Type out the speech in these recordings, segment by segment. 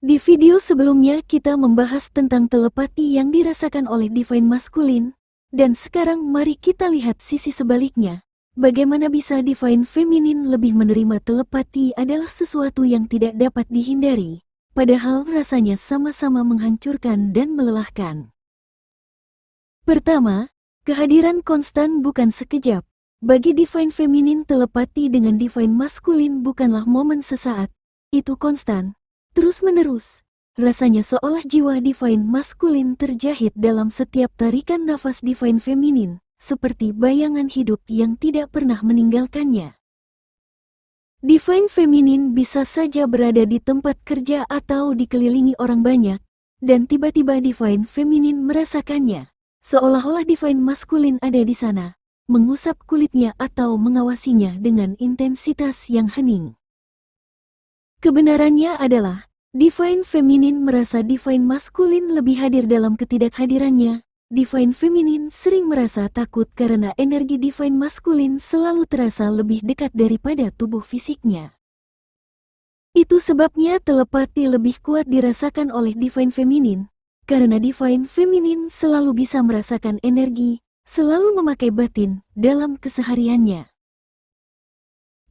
Di video sebelumnya kita membahas tentang telepati yang dirasakan oleh Divine Masculine, dan sekarang mari kita lihat sisi sebaliknya. Bagaimana bisa Divine Feminine lebih menerima telepati adalah sesuatu yang tidak dapat dihindari, padahal rasanya sama-sama menghancurkan dan melelahkan. Pertama, kehadiran konstan bukan sekejap. Bagi Divine Feminine, telepati dengan Divine Masculine bukanlah momen sesaat, itu konstan. Terus-menerus, rasanya seolah jiwa Divine Masculine terjahit dalam setiap tarikan nafas Divine Feminine, seperti bayangan hidup yang tidak pernah meninggalkannya. Divine Feminine bisa saja berada di tempat kerja atau dikelilingi orang banyak, dan tiba-tiba Divine Feminine merasakannya, seolah-olah Divine Masculine ada di sana, mengusap kulitnya atau mengawasinya dengan intensitas yang hening. Kebenarannya adalah, Divine Feminine merasa Divine Masculine lebih hadir dalam ketidakhadirannya. Divine Feminine sering merasa takut karena energi Divine Masculine selalu terasa lebih dekat daripada tubuh fisiknya. Itu sebabnya telepati lebih kuat dirasakan oleh Divine Feminine, karena Divine Feminine selalu bisa merasakan energi, selalu memakai batin dalam kesehariannya.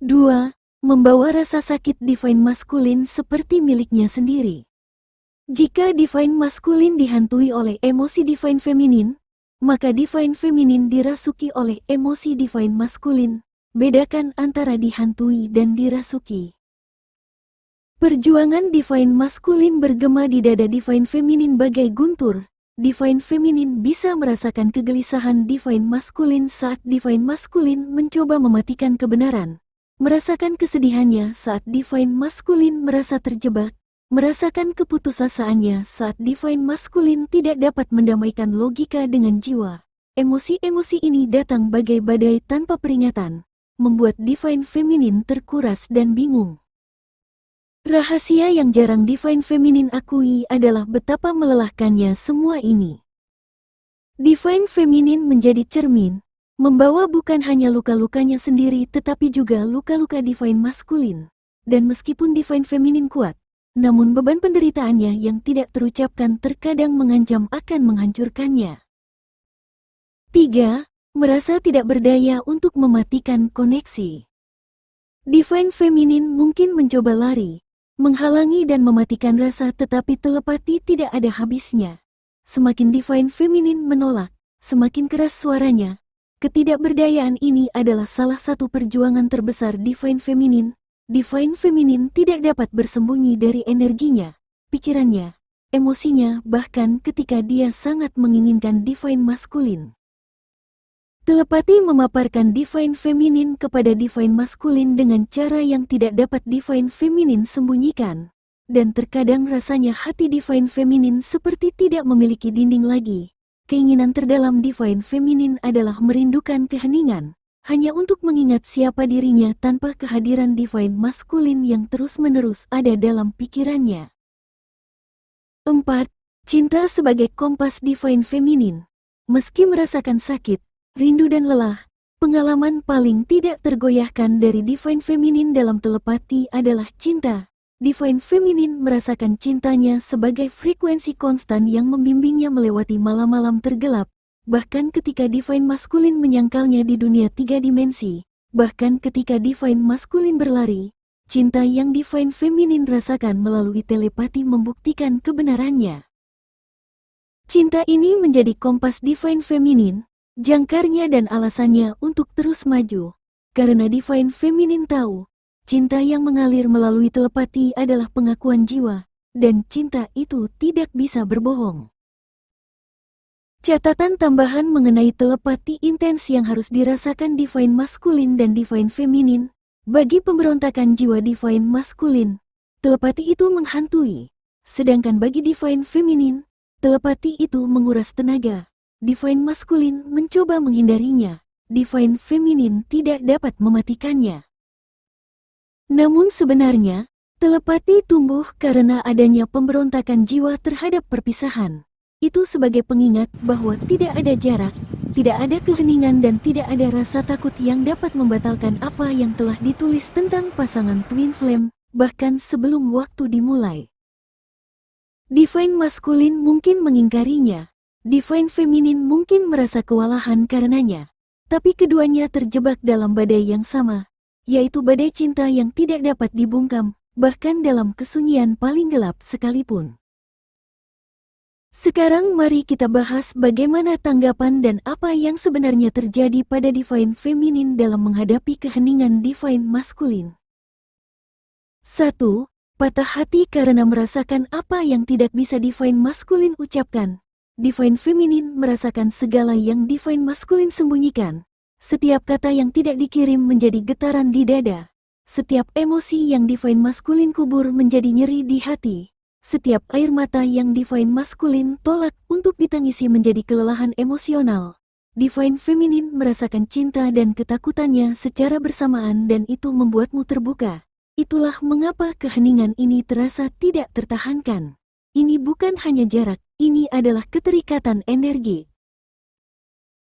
2. Membawa rasa sakit Divine Masculine seperti miliknya sendiri. Jika Divine Masculine dihantui oleh emosi Divine Feminine, maka Divine Feminine dirasuki oleh emosi Divine Masculine. Bedakan antara dihantui dan dirasuki. Perjuangan Divine Masculine bergema di dada Divine Feminine bagai guntur. Divine Feminine bisa merasakan kegelisahan Divine Masculine saat Divine Masculine mencoba mematikan kebenaran. Merasakan kesedihannya saat Divine Masculine merasa terjebak, merasakan keputusasaannya saat Divine Masculine tidak dapat mendamaikan logika dengan jiwa. Emosi-emosi ini datang bagai badai tanpa peringatan, membuat Divine Feminine terkuras dan bingung. Rahasia yang jarang Divine Feminine akui adalah betapa melelahkannya semua ini. Divine Feminine menjadi cermin, membawa bukan hanya luka-lukanya sendiri tetapi juga luka-luka Divine Masculine. Dan meskipun Divine Feminine kuat, namun beban penderitaannya yang tidak terucapkan terkadang mengancam akan menghancurkannya. 3. Merasa tidak berdaya untuk mematikan koneksi. Divine Feminine mungkin mencoba lari, menghalangi dan mematikan rasa, tetapi telepati tidak ada habisnya. Semakin Divine Feminine menolak, semakin keras suaranya. Ketidakberdayaan ini adalah salah satu perjuangan terbesar Divine Feminine. Divine Feminine tidak dapat bersembunyi dari energinya, pikirannya, emosinya, bahkan ketika dia sangat menginginkan Divine Masculine. Telepati memaparkan Divine Feminine kepada Divine Masculine dengan cara yang tidak dapat Divine Feminine sembunyikan. Dan terkadang rasanya hati Divine Feminine seperti tidak memiliki dinding lagi. Keinginan terdalam Divine Feminine adalah merindukan keheningan, hanya untuk mengingat siapa dirinya tanpa kehadiran Divine Masculine yang terus-menerus ada dalam pikirannya. 4. Cinta sebagai kompas Divine Feminine. Meski merasakan sakit, rindu dan lelah, pengalaman paling tidak tergoyahkan dari Divine Feminine dalam telepati adalah cinta. Divine Feminine merasakan cintanya sebagai frekuensi konstan yang membimbingnya melewati malam-malam tergelap, bahkan ketika Divine Masculine menyangkalnya di dunia 3 dimensi, bahkan ketika Divine Masculine berlari, cinta yang Divine Feminine rasakan melalui telepati membuktikan kebenarannya. Cinta ini menjadi kompas Divine Feminine, jangkarnya dan alasannya untuk terus maju, karena Divine Feminine tahu, cinta yang mengalir melalui telepati adalah pengakuan jiwa, dan cinta itu tidak bisa berbohong. Catatan tambahan mengenai telepati intens yang harus dirasakan Divine Masculine dan Divine Feminine. Bagi pemberontakan jiwa Divine Masculine, telepati itu menghantui, sedangkan bagi Divine Feminine, telepati itu menguras tenaga. Divine Masculine mencoba menghindarinya, Divine Feminine tidak dapat mematikannya. Namun sebenarnya, telepati tumbuh karena adanya pemberontakan jiwa terhadap perpisahan. Itu sebagai pengingat bahwa tidak ada jarak, tidak ada keheningan dan tidak ada rasa takut yang dapat membatalkan apa yang telah ditulis tentang pasangan Twin Flame, bahkan sebelum waktu dimulai. Divine Masculine mungkin mengingkarinya. Divine Feminine mungkin merasa kewalahan karenanya. Tapi keduanya terjebak dalam badai yang sama, yaitu badai cinta yang tidak dapat dibungkam, bahkan dalam kesunyian paling gelap sekalipun. Sekarang mari kita bahas bagaimana tanggapan dan apa yang sebenarnya terjadi pada Divine Feminine dalam menghadapi keheningan Divine Masculine. 1. Patah hati karena merasakan apa yang tidak bisa Divine Masculine ucapkan. Divine Feminine merasakan segala yang Divine Masculine sembunyikan. Setiap kata yang tidak dikirim menjadi getaran di dada. Setiap emosi yang Divine Masculine kubur menjadi nyeri di hati. Setiap air mata yang Divine Masculine tolak untuk ditangisi menjadi kelelahan emosional. Divine Feminine merasakan cinta dan ketakutannya secara bersamaan dan itu membuatmu terbuka. Itulah mengapa keheningan ini terasa tidak tertahankan. Ini bukan hanya jarak, ini adalah keterikatan energi.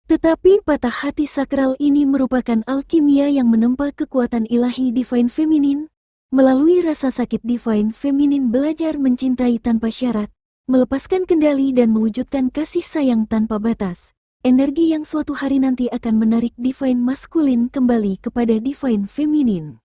Tetapi patah hati sakral ini merupakan alkimia yang menempa kekuatan ilahi Divine Feminine. Melalui rasa sakit Divine Feminine belajar mencintai tanpa syarat, melepaskan kendali dan mewujudkan kasih sayang tanpa batas. Energi yang suatu hari nanti akan menarik Divine Masculine kembali kepada Divine Feminine.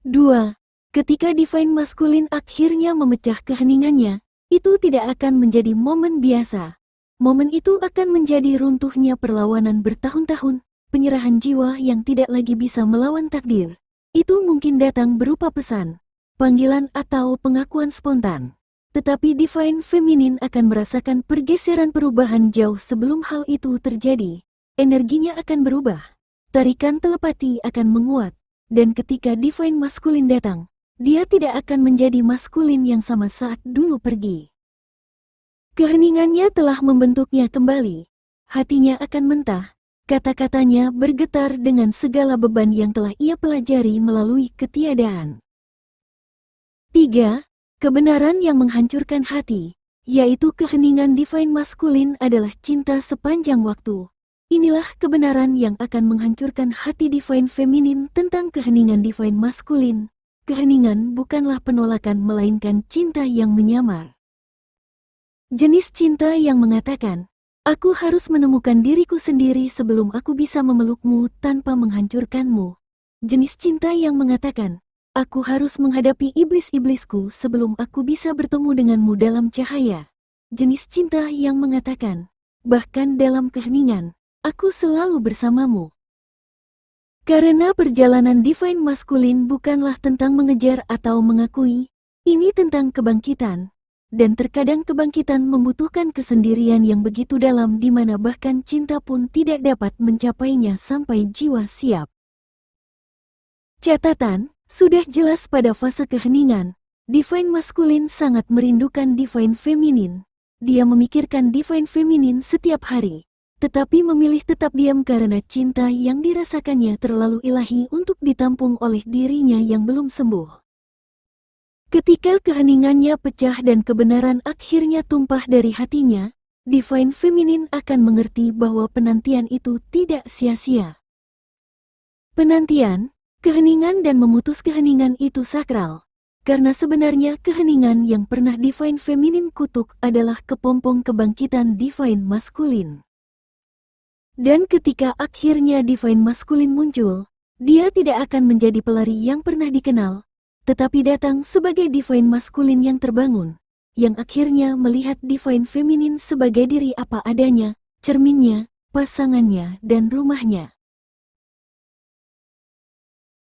2. Ketika Divine Masculine akhirnya memecah keheningannya, itu tidak akan menjadi momen biasa. Momen itu akan menjadi runtuhnya perlawanan bertahun-tahun, penyerahan jiwa yang tidak lagi bisa melawan takdir. Itu mungkin datang berupa pesan, panggilan atau pengakuan spontan. Tetapi Divine Feminine akan merasakan pergeseran perubahan jauh sebelum hal itu terjadi. Energinya akan berubah, tarikan telepati akan menguat. Dan ketika Divine Masculine datang, dia tidak akan menjadi maskulin yang sama saat dulu pergi. Keheningannya telah membentuknya kembali. Hatinya akan mentah, kata-katanya bergetar dengan segala beban yang telah ia pelajari melalui ketiadaan. 3. Kebenaran yang menghancurkan hati, yaitu keheningan Divine Masculine adalah cinta sepanjang waktu. Inilah kebenaran yang akan menghancurkan hati Divine Feminine tentang keheningan Divine Masculine. Keheningan bukanlah penolakan melainkan cinta yang menyamar. Jenis cinta yang mengatakan, aku harus menemukan diriku sendiri sebelum aku bisa memelukmu tanpa menghancurkanmu. Jenis cinta yang mengatakan, aku harus menghadapi iblis-iblisku sebelum aku bisa bertemu denganmu dalam cahaya. Jenis cinta yang mengatakan, bahkan dalam keheningan, aku selalu bersamamu. Karena perjalanan Divine Masculine bukanlah tentang mengejar atau mengakui, ini tentang kebangkitan. Dan terkadang kebangkitan membutuhkan kesendirian yang begitu dalam di mana bahkan cinta pun tidak dapat mencapainya sampai jiwa siap. Catatan, sudah jelas pada fase keheningan, Divine Masculine sangat merindukan Divine Feminine. Dia memikirkan Divine Feminine setiap hari. Tetapi memilih tetap diam karena cinta yang dirasakannya terlalu ilahi untuk ditampung oleh dirinya yang belum sembuh. Ketika keheningannya pecah dan kebenaran akhirnya tumpah dari hatinya, Divine Feminine akan mengerti bahwa penantian itu tidak sia-sia. Penantian, keheningan dan memutus keheningan itu sakral. Karena sebenarnya keheningan yang pernah Divine Feminine kutuk adalah kepompong kebangkitan Divine Masculine. Dan ketika akhirnya Divine Masculine muncul, dia tidak akan menjadi pelari yang pernah dikenal, tetapi datang sebagai Divine Masculine yang terbangun, yang akhirnya melihat Divine Feminine sebagai diri apa adanya, cerminnya, pasangannya, dan rumahnya.